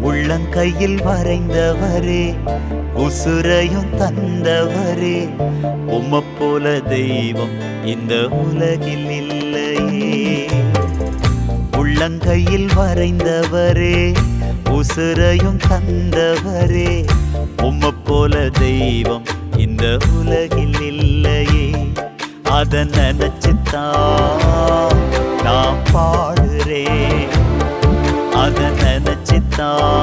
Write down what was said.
உள்ளங்கையில் வரைந்தவரே, உசுரையும் தந்தவரே, உம்மை போல தெய்வம் இந்த உலகில் இல்லையே. உள்ளங்கையில் வரைந்தவரே, உசுரையும் தந்தவரே, உம்மை போல தெய்வம் இந்த உலகில் இல்லையே. அத நினைச்சுத்தான் நான் பாடுறேன், அத நினைச்சுத்தான்